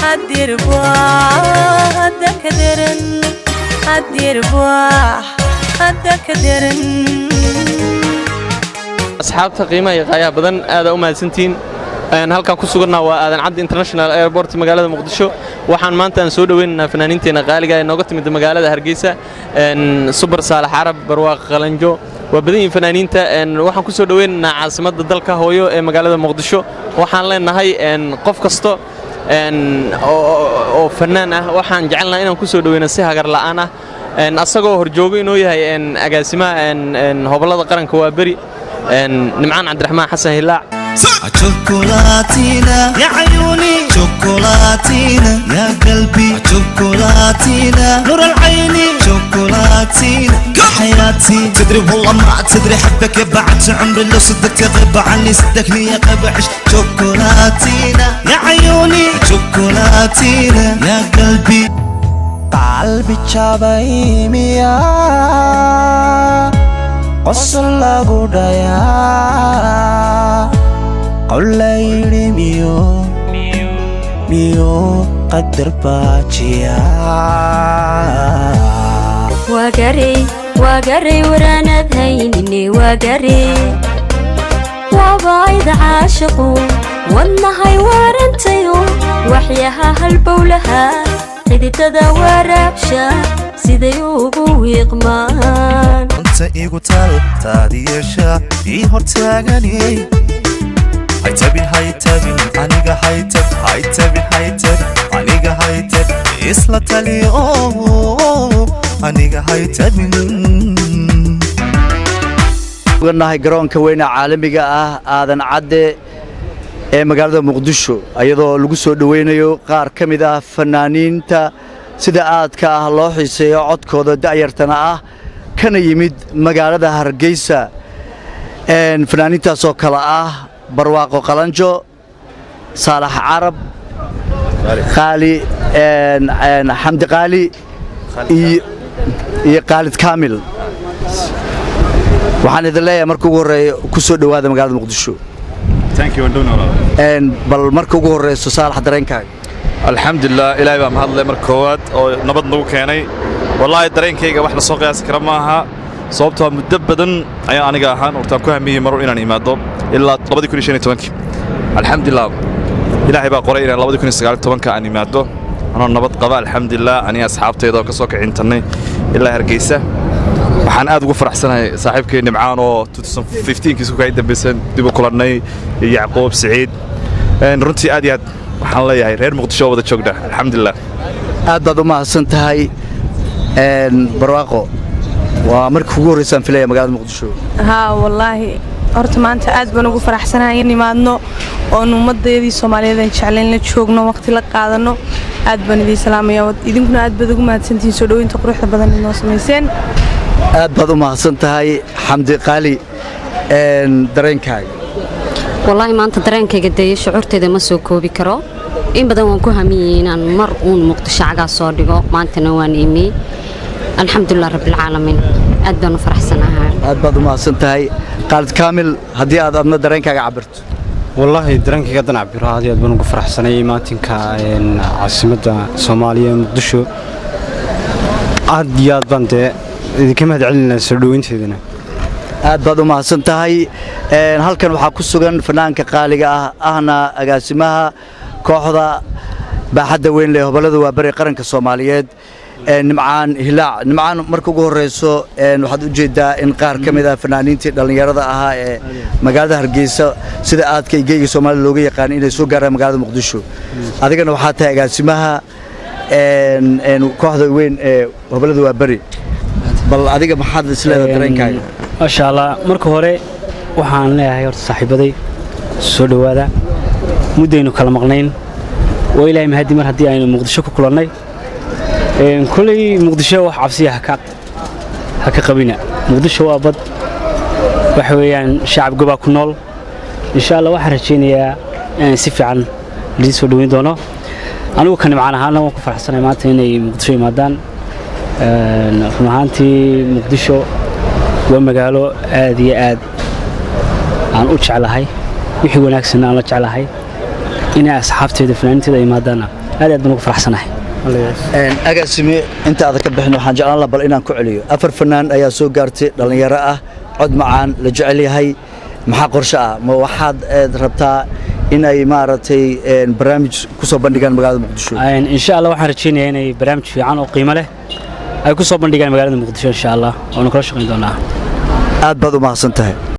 هدير بواه هدك درن هدير بواه هدك درن أصحابتا قيمة يقايا بدن هذا mahadsantiin halkan ku suganna waa aadan cabdi international airport magaalada muqdisho waxaan maanta aan soo dhaweynaynaa fanaaniinteena qaaliga ee nooga timid magaalada hargeysa super saalax arab barwaaq qalanjo waa badan fanaaniinta waxaan ku soo dhaweynaynaa caasimadda dalka hooyo ee magaalada muqdisho waxaan leenahay qof kasto oo fanaan ah waxaan jecelnahay inaan ku soo dhaweyno si hagar la'aan ah asagoo horjoogo inuu yahay agaasimaha hobolada qaranka waa bari nimcaan cabdiraxmaan xasan hilaac شوكولاتينا يا عيوني شوكولاتينا يا قلبي شوكولاتينا نور العين شوكولاتينا حياتي تدري والله ما تدري حبك يا بعد عمري لو صدقت غيب عني صدقني يا قبعش شوكولاتينا يا عيوني شوكولاتينا يا قلبي قلبي شابيميا قصر لغودايا قولي ميو قدر باجيا وقري ورانا ذهيني وقري وبايد عاشقو والنهاي وارنتيو وحياها هالبولها قدي تدور ابشا سيديوبو ويقمان انت ايقو تال تاديشا ايهور تاغاني هاي تبين أنيقا هاي تبين أنيقا هاي تبين إسلا تالي أنيقا هاي تبين ونهاي garoonka weyn caalamiga ah aadan cadde ee magaalada muqdisho ayadoo lagu soo dhaweynayo qaar kamid ah fanaaniinta sida aadka ah loo xiiseeyo codkooda da'yartana ah kana yimid magaalada hargeysa fanaaniintaas oo kala ah barwaaqo qalanjo saalax arab qaali xamdi qaali iyo qaalid kaamil waxaan idin leeyahay markii ugu horeeyo ku soo dhawaada magaalada muqdisho bal markii ugu horeyso saalax dareenkaaga alxamdulillah ilaahay baa mahad leh marka koowaad oo nabad nagu keenay wallaahi dareenkayga wax la soo qiyaasi kara maaha sababtoo muddo badan ayaan aniga ahaan urtaan ku hamiyey mar inaan imaado ilaa 2015 alxamdulillah ilaahay baa qoray inaan 2019 aan imaado anoo nabad qaba alxamdulillah aniga asxaabtayda oo ka soo kicintanay ilaa hargeysa waxaan aad ugu faraxsanahay saaxiibkay nimcaan oo 2015 kiisu ka dambaysan dib u kulannay yacquub saciid runtii aad iyo aad waxaan leeyahay reer muqdisho wada joogda alxamdulillah aad baad u mahadsan tahay barwaaqo waa markii ugu horeysaan filaya magaalada muqdisho ها والله horta maanta aad baan ugu faraxsanahay in imaadno oo ummadeedii Soomaaliyeed aan jeclayn la joogno waqti la qaadano aad baan idin salaamayaa idinkuna aad baad ugu mahadsantiin soo dhaweynta quruxda badan ee noo sameeyeen aad baad u mahadsan tahay xamdi qaali dareenkaaga والله maanta dareenkayga deeyay shucuurteeda ma soo koobi karo in badan waan ku hamiyay inaan mar uun muqdisho caga soo dhigo maantana waan imi alxamdulillah rabbil caalamiin aad baan u faraxsanahay aad baad u mahadsan tahay qaalid kaamil hadii aad adna dareenkaaga cabirto والله dareenkayga dan cabiro aad baan ugu faraxsanahay maatinka caasimadda Soomaaliya muqdisho aad iyo aad baan idinka mahad celinaa soo dhaweynteedina aad baad u mahadsan tahay halkan waxa ku sugan fanaanka qaaliga ah ahna agaasimaha kooxda baaxadda weyn leh hobolada waa bari qaranka Soomaaliyeed nimcaan hilaac nimcaan markii ugu horeyso waxaad u jeedaa in qaar kamid ah fanaaniintii dhalinyarada ahaa ee magaalada hargeysa sida aadka igeyga Soomaaliya looga yaqaan inay soo gaaraan magaalada muqdisho adigana waxa tahay agaasimaha kooxda weyn ee hobolada waa bari bal adiga maxaad isleedahay dareenkaaga ما شاء الله marka hore waxaan leeyahay horta saaxiibaday soo dhawaada mudaynu kala maqnayn oo ilaahay mahadi mar hadii aynu muqdisho ku kulannay kulay muqdisho wax cabsiya ha ka qabina muqdisho waa bad waxa weeyaan shacab goba ku nool insha Allah waxaan rajeynayaa in si fiican lii soo dhaweyn doono anigu kan macaan ahaan waan ku faraxsanahay maanta inay muqdisho imaadaan runaantii muqdisho waa magaalo aad iyo aad aan u jeclahay wixii wanaagsan aan la jeclahay in asxaabteeda fanaanteeda imaadaan aad iyo aad baan ugu faraxsanahay agaasime inta aad ka bixin waxaan jeclaan lahaa bal inaan ku celiyo 4 fanaan ayaa soo gaartay dhalinyaro ah cod macaan la jecel yahay maxaa qorshe ah ma waxaad rabtaa inay maaragtay barnaamij ku soo bandhigaan magaalada muqdisho insha Allah waxaan rajeynayaa inay barnaamij fiican oo qiimo leh ay ku soo bandhigaan magaalada muqdisho insha Allah oo kala shaqeyn doonaa aad baad u mahadsantahay